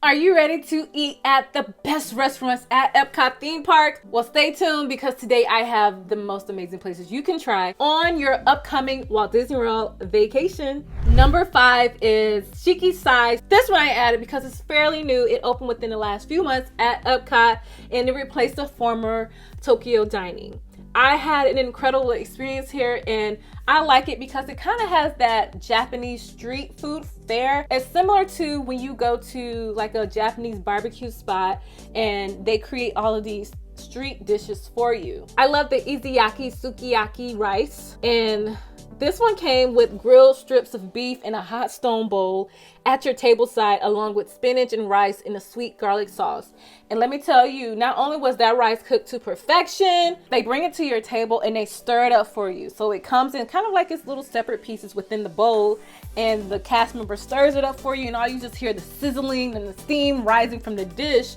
Are you ready to eat at the best restaurants at Epcot theme park? Well, stay tuned because today I have the most amazing places you can try on your upcoming Walt Disney World vacation. Number 5 is Shiki Sai. This one I added because it's fairly new. It opened within the last few months at Epcot and it replaced the former Tokyo Dining. I had an incredible experience here and I like it because it kind of has that Japanese street food fare. It's similar to when you go to like a Japanese barbecue spot and they create all of these street dishes for you. I love the izayaki sukiyaki rice, and this one came with grilled strips of beef in a hot stone bowl at your table side, along with spinach and rice in a sweet garlic sauce. And let me tell you, not only was that rice cooked to perfection, they bring it to your table and they stir it up for you. So it comes in kind of like it's little separate pieces within the bowl, and the cast member stirs it up for you, and all you just hear the sizzling and the steam rising from the dish.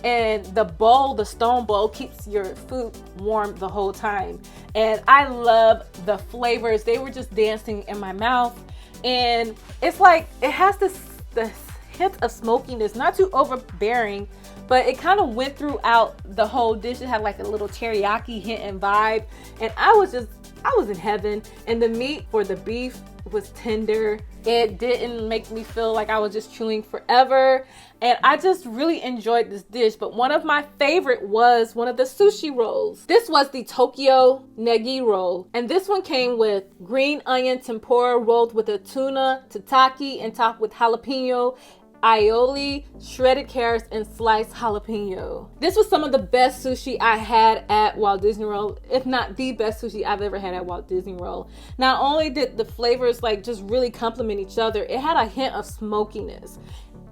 And the bowl, the stone bowl, keeps your food warm the whole time. And I love the flavors. They were just dancing in my mouth. And it's like, it has this hint of smokiness, not too overbearing, but it kind of went throughout the whole dish. It had like a little teriyaki hint and vibe. And I was in heaven. And the meat for the beef was tender. It didn't make me feel like I was just chewing forever. And I just really enjoyed this dish. But one of my favorite was one of the sushi rolls. This was the Tokyo Negi roll. And this one came with green onion tempura rolled with a tuna tataki and topped with jalapeno, aioli, shredded carrots, and sliced jalapeno. This was some of the best sushi I had at Walt Disney World, if not the best sushi I've ever had at Walt Disney World. Not only did the flavors like just really complement each other, it had a hint of smokiness.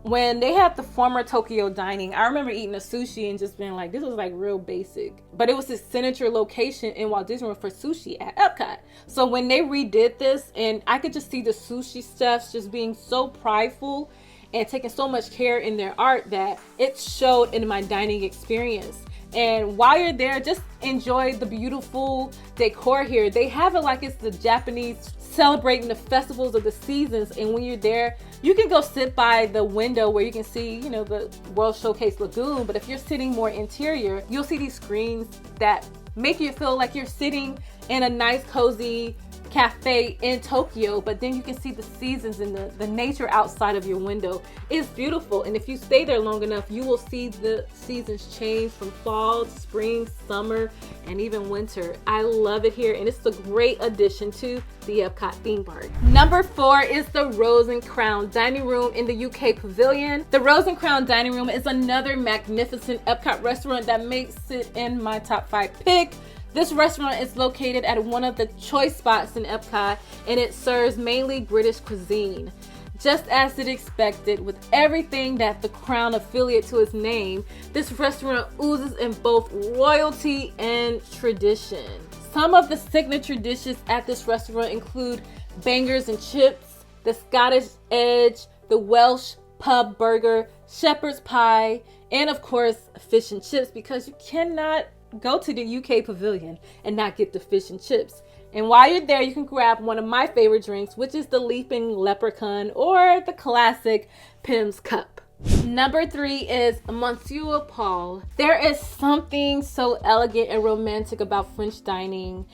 When they had the former Tokyo Dining, I remember eating a sushi and just being like, this was like real basic. But it was this signature location in Walt Disney World for sushi at Epcot. So when they redid this, and I could just see the sushi chefs just being so prideful and taking so much care in their art that it showed in my dining experience. And while you're there, just enjoy the beautiful decor here. They have it like it's the Japanese celebrating the festivals of the seasons. And when you're there, you can go sit by the window where you can see, you know, the World Showcase Lagoon. But if you're sitting more interior, you'll see these screens that make you feel like you're sitting in a nice, cozy cafe in Tokyo, but then you can see the seasons and the nature outside of your window. It's beautiful, and if you stay there long enough, you will see the seasons change from fall to spring, summer, and even winter. I love it here, and it's a great addition to the Epcot theme park. Number 4 is the Rose and Crown Dining Room in the UK Pavilion. The Rose and Crown Dining Room is another magnificent Epcot restaurant that makes it in my top 5 pick. This restaurant is located at one of the choice spots in Epcot, and it serves mainly British cuisine. Just as it expected, with everything that the Crown affiliate to its name, this restaurant oozes in both royalty and tradition. Some of the signature dishes at this restaurant include bangers and chips, the Scottish edge, the Welsh pub burger, shepherd's pie, and of course, fish and chips, because you cannot go to the UK Pavilion and not get the fish and chips. And while you're there, you can grab one of my favorite drinks, which is the Leaping Leprechaun or the classic Pim's Cup. Number 3 is Monsieur Paul. There is something so elegant and romantic about French dining,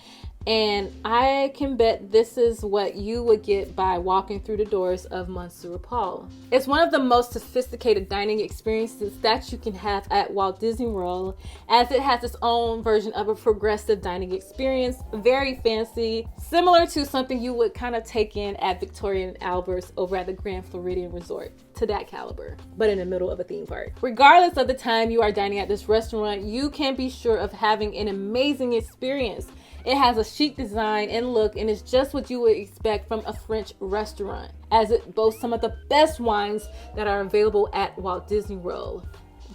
and I can bet this is what you would get by walking through the doors of Monsieur Paul. It's one of the most sophisticated dining experiences that you can have at Walt Disney World, as it has its own version of a progressive dining experience, very fancy, similar to something you would kind of take in at Victoria and Albert's over at the Grand Floridian Resort, to that caliber, but in the middle of a theme park. Regardless of the time you are dining at this restaurant, you can be sure of having an amazing experience. It has a chic design and look, and it's just what you would expect from a French restaurant, as it boasts some of the best wines that are available at Walt Disney World.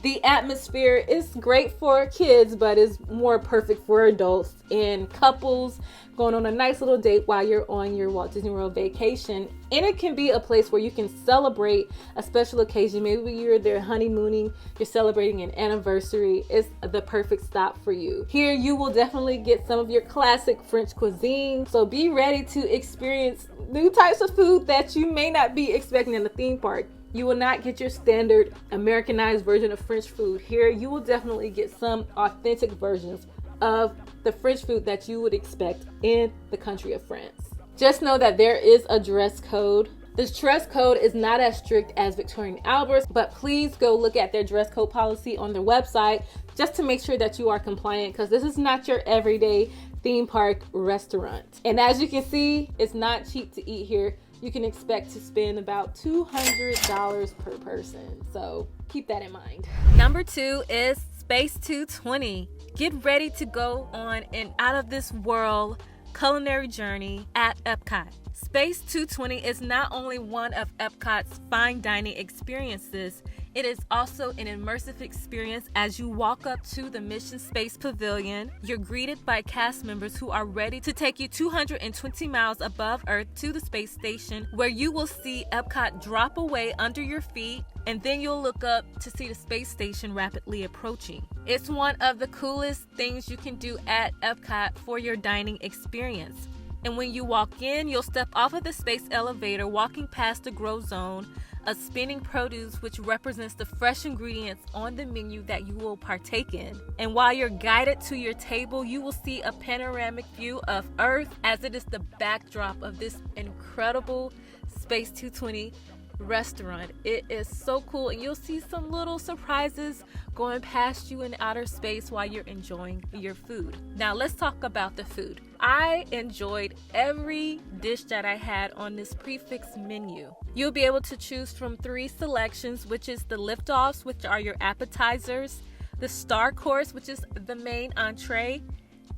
The atmosphere is great for kids, but is more perfect for adults and couples going on a nice little date while you're on your Walt Disney World vacation. And it can be a place where you can celebrate a special occasion. Maybe you're there honeymooning, you're celebrating an anniversary. It's the perfect stop for you. Here you will definitely get some of your classic French cuisine. So be ready to experience new types of food that you may not be expecting in the theme park. You will not get your standard Americanized version of French food. Here, you will definitely get some authentic versions of the French food that you would expect in the country of France. Just know that there is a dress code. This dress code is not as strict as Victoria and Albert's, but please go look at their dress code policy on their website just to make sure that you are compliant, because this is not your everyday theme park restaurant. And as you can see, it's not cheap to eat here. You can expect to spend about $200 per person. So keep that in mind. Number 2 is Space 220. Get ready to go on an out of this world culinary journey at Epcot. Space 220 is not only one of Epcot's fine dining experiences, it is also an immersive experience. As you walk up to the Mission Space Pavilion, you're greeted by cast members who are ready to take you 220 miles above Earth to the space station, where you will see Epcot drop away under your feet, and then you'll look up to see the space station rapidly approaching. It's one of the coolest things you can do at Epcot for your dining experience. And when you walk in, you'll step off of the space elevator, walking past the grow zone, a spinning produce which represents the fresh ingredients on the menu that you will partake in. And while you're guided to your table, you will see a panoramic view of Earth, as it is the backdrop of this incredible Space 220 restaurant. It is so cool, and you'll see some little surprises going past you in outer space while you're enjoying your food. Now let's talk about the food. I enjoyed every dish that I had on this prefix menu. You'll be able to choose from 3 selections, which is the liftoffs, which are your appetizers, the star course, which is the main entree,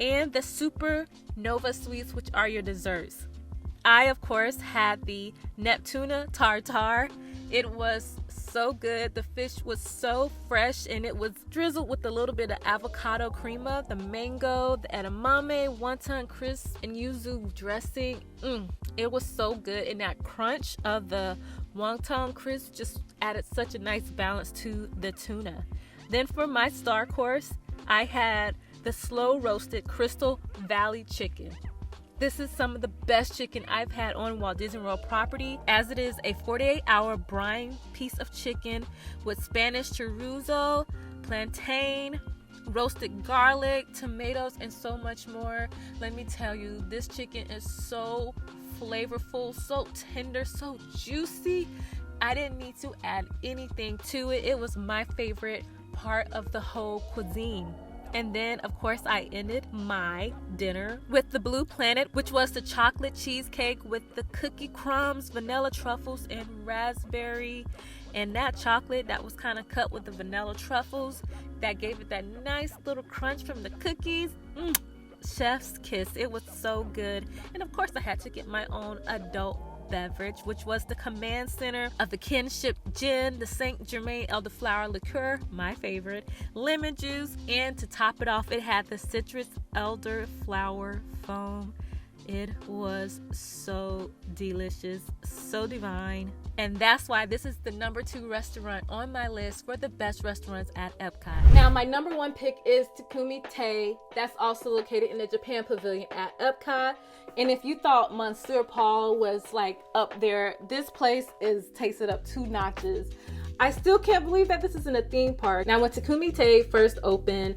and the supernova sweets, which are your desserts. I, of course, had the Neptuna tartare. It was so good. The fish was so fresh, and it was drizzled with a little bit of avocado crema, the mango, the edamame, wonton crisp, and yuzu dressing. It was so good, and that crunch of the wonton crisp just added such a nice balance to the tuna. Then for my star course, I had the slow roasted Crystal Valley chicken. This is some of the best chicken I've had on Walt Disney World property, as it is a 48-hour brine piece of chicken with Spanish chorizo, plantain, roasted garlic, tomatoes, and so much more. Let me tell you, this chicken is so flavorful, so tender, so juicy. I didn't need to add anything to it. It was my favorite part of the whole cuisine. And then, of course, I ended my dinner with the Blue Planet, which was the chocolate cheesecake with the cookie crumbs, vanilla truffles, and raspberry. And that chocolate that was kind of cut with the vanilla truffles, that gave it that nice little crunch from the cookies. Chef's kiss. It was so good. And of course, I had to get my own adult beverage, which was the Command Center of the Kinship Gin, the Saint Germain Elderflower liqueur, my favorite, lemon juice, and to top it off, it had the citrus elderflower foam. It was so delicious, so divine. And that's why this is the number 2 restaurant on my list for the best restaurants at Epcot. Now, my number 1 pick is Takumite. That's also located in the Japan Pavilion at Epcot. And if you thought Monsieur Paul was like up there, this place is tasted up 2 notches. I still can't believe that this is in a theme park. Now, when Takumite first opened,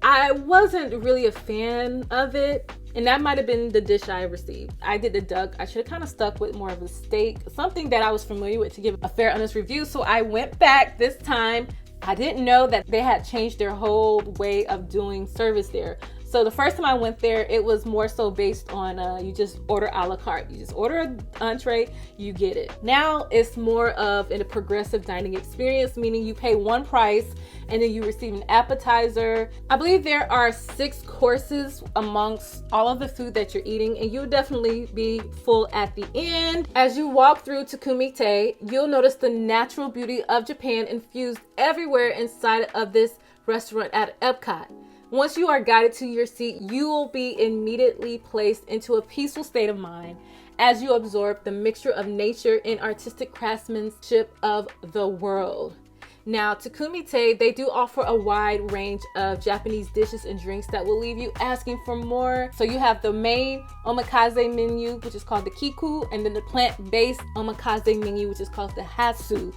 I wasn't really a fan of it, and that might have been the dish I received. I did the duck. I should have kind of stuck with more of a steak, something that I was familiar with, to give a fair, honest review. So I went back this time. I didn't know that they had changed their whole way of doing service there. So the first time I went there, it was more so based on you just order a la carte. You just order an entree, you get it. Now it's more of a progressive dining experience, meaning you pay one price and then you receive an appetizer. I believe there are 6 courses amongst all of the food that you're eating, and you'll definitely be full at the end. As you walk through Takumite, you'll notice the natural beauty of Japan infused everywhere inside of this restaurant at Epcot. Once you are guided to your seat, you will be immediately placed into a peaceful state of mind as you absorb the mixture of nature and artistic craftsmanship of the world. Now, Takumite, they do offer a wide range of Japanese dishes and drinks that will leave you asking for more. So you have the main omakase menu, which is called the Kiku, and then the plant-based omakase menu, which is called the Hatsu.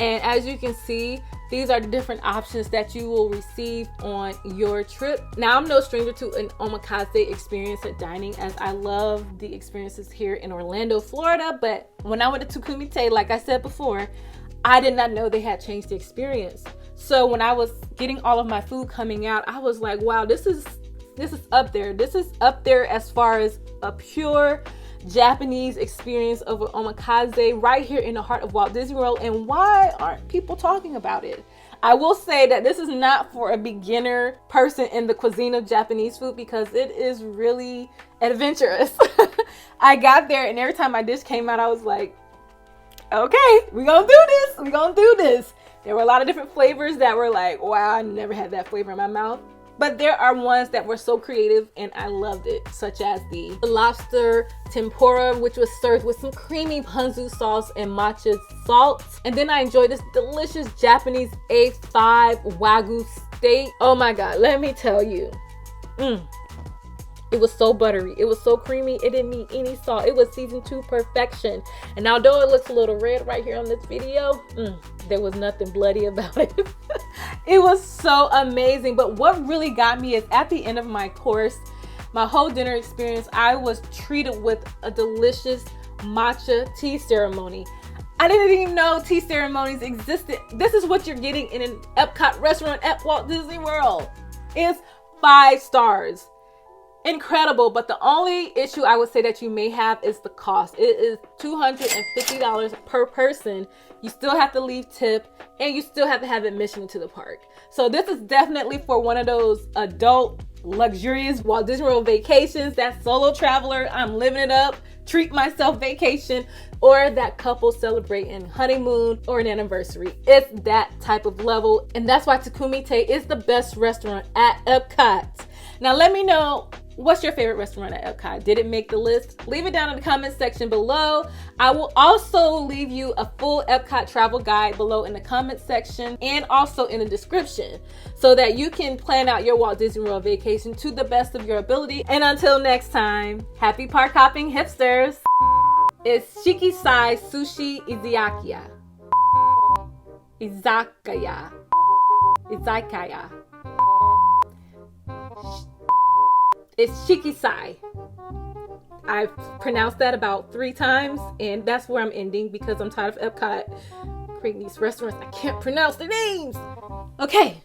And as you can see, these are the different options that you will receive on your trip. Now, I'm no stranger to an omakase experience at dining, as I love the experiences here in Orlando, Florida. But when I went to Takumite, like I said before, I did not know they had changed the experience. So when I was getting all of my food coming out, I was like, wow, this is up there. This is up there as far as a pure Japanese experience of an omakase right here in the heart of Walt Disney World. And why aren't people talking about it? I will say that this is not for a beginner person in the cuisine of Japanese food, because it is really adventurous. I got there and every time my dish came out, I was like, okay, we're gonna do this. We're gonna do this. There were a lot of different flavors that were like, wow, I never had that flavor in my mouth. But there are ones that were so creative and I loved it, such as the lobster tempura, which was served with some creamy ponzu sauce and matcha salt. And then I enjoyed this delicious Japanese A5 Wagyu steak. Oh my God, let me tell you. It was so buttery. It was so creamy. It didn't need any salt. It was seasoned to perfection. And although it looks a little red right here on this video, there was nothing bloody about it. It was so amazing. But what really got me is at the end of my course, my whole dinner experience, I was treated with a delicious matcha tea ceremony. I didn't even know tea ceremonies existed. This is what you're getting in an Epcot restaurant at Walt Disney World. It's 5 stars. Incredible. But the only issue I would say that you may have is the cost. It is $250 per person. You still have to leave tip and you still have to have admission to the park. So this is definitely for one of those adult luxurious Walt Disney World vacations, that solo traveler, I'm living it up, treat myself vacation, or that couple celebrating honeymoon or an anniversary. It's that type of level, and that's why Takumite is the best restaurant at Epcot. Now let me know, what's your favorite restaurant at Epcot? Did it make the list? Leave it down in the comment section below. I will also leave you a full Epcot travel guide below in the comment section and also in the description, so that you can plan out your Walt Disney World vacation to the best of your ability. And until next time, happy park hopping hipsters. It's Shikisai Sushi Izakaya. Izakaya. It's Shikisai. I've pronounced that about 3 times, and that's where I'm ending because I'm tired of Epcot creating these restaurants I can't pronounce the names. Okay.